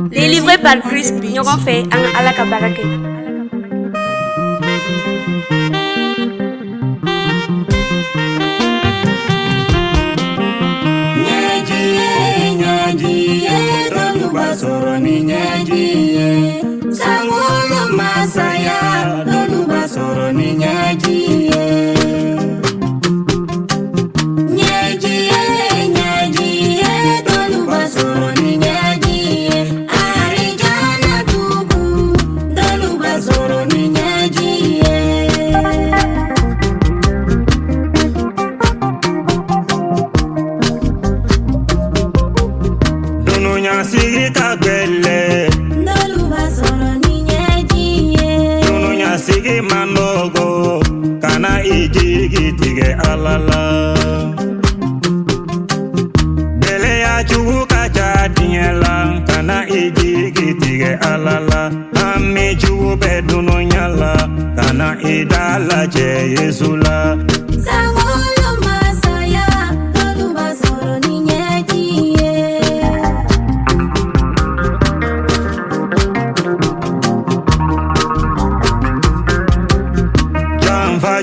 Délivré par Christ, nous avons fait un alakabarake. Sankolo Massaya, doluba soro ni nyajiye. Nyajiye, nyajiye, doluba soro ni nyajiye. Arijana tubu, doluba soro ni nyajiye. Dunu nyasiri kagbele. Sigi manogo kana ijigi tige alala Bele ya chugu kacha diela kana ijigi tige alala Ami chugu beduno nyala kana idala che Yesula Sankolo Massaya, doluba soro ni nyajiye.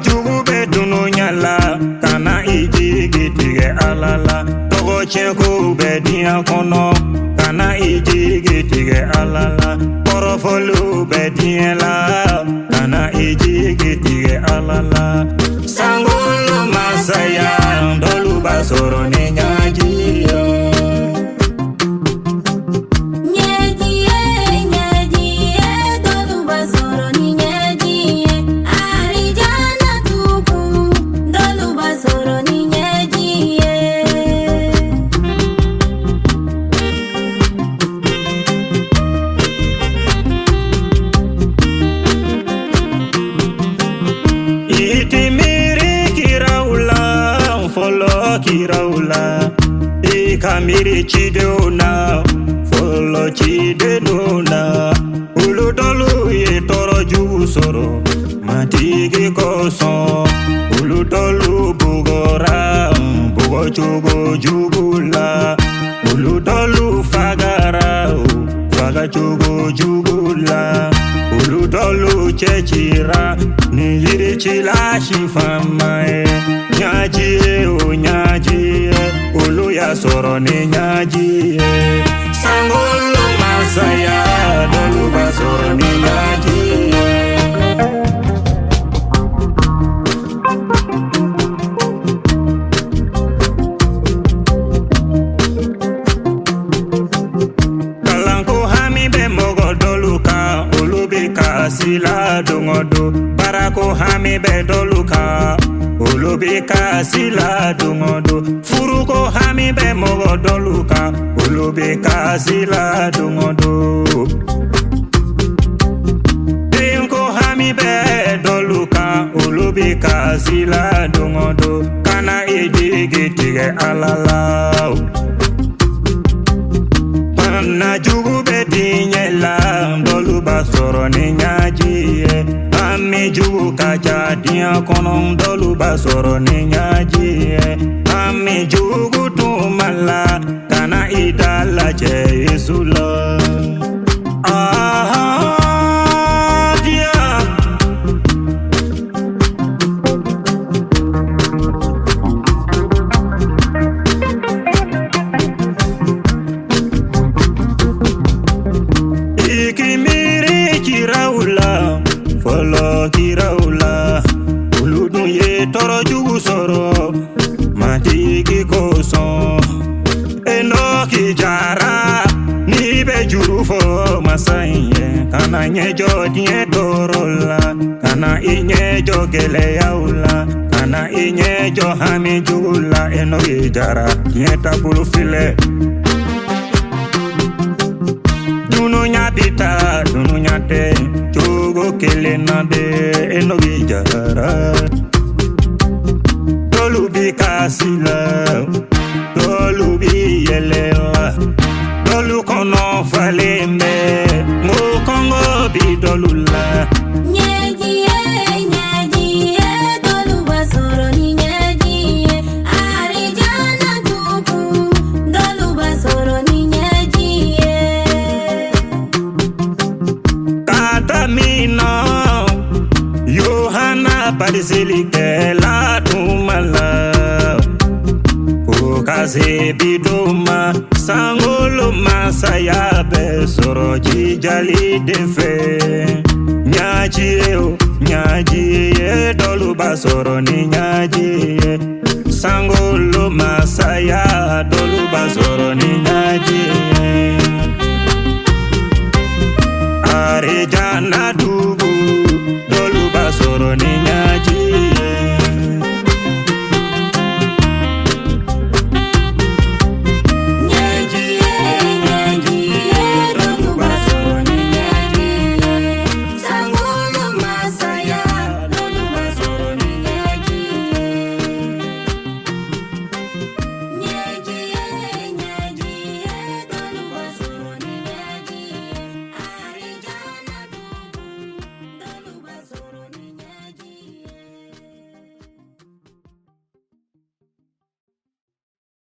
Jugu beduno nyala kana ijigi tige alala Togo chenku bedia kono kana ijigi tige alala Porofolu bedia la kana ijigi tige alala Sankolo Massaya doluba soro ni nyajiye. Kiraula, kamiri chidona, follow chidenona, uludolu ye toro jugu soro, matigi koso, uludolu bugora, bugo jugu jugula, uludolu fagara, faga jugu jugula, uludolu chechira, ni yiri chila shifamae. Nyajiye, o nyajiye, ulu ya soro ni nyajiye. Sankolo Massaya, doluba soro ni nyajiye. Kalanko hami be mogo doluka, ulu bika sila dungodo. Barako hami be doluka. Olobeka sila dungodo Furuko hami be mogo doluka Olobeka sila dungodo Denko hami be doluka Olobeka sila dungodo Kana ijigi tige alala Pana jugu be dinyela Doluba soro ni nyajiye Ami jugu kacha dia konon doluba soro ni nyajiye Ami jugu tumala kana idala che Yesula dia Ikimiri kiraula Follow kiraula Uludun ye toro jugu soro Matiki koso Enoki jara Ni be juru fo masaye Kana nyejo die torola Kana inyejo gele yaula Kana inyejo hami jula Enoki jara Die tabulu file Dunu nyapita, dunu nyate Chogo kele nade enogi jara Dolubi kasila Dolubi yelela Dolu kono falembe Ngo kongo bi dolula Nyajiye, nyajiye, doluba soro ni nyajiye. Arijana tubu, doluba soro ni nyajiye. pesili la tumala Kase bidoma Sankolo Massaya be soro jijali defe Nyaji o nyaji dolu basoro ni nyaji Sankolo Massaya dolu basoro ni nyaji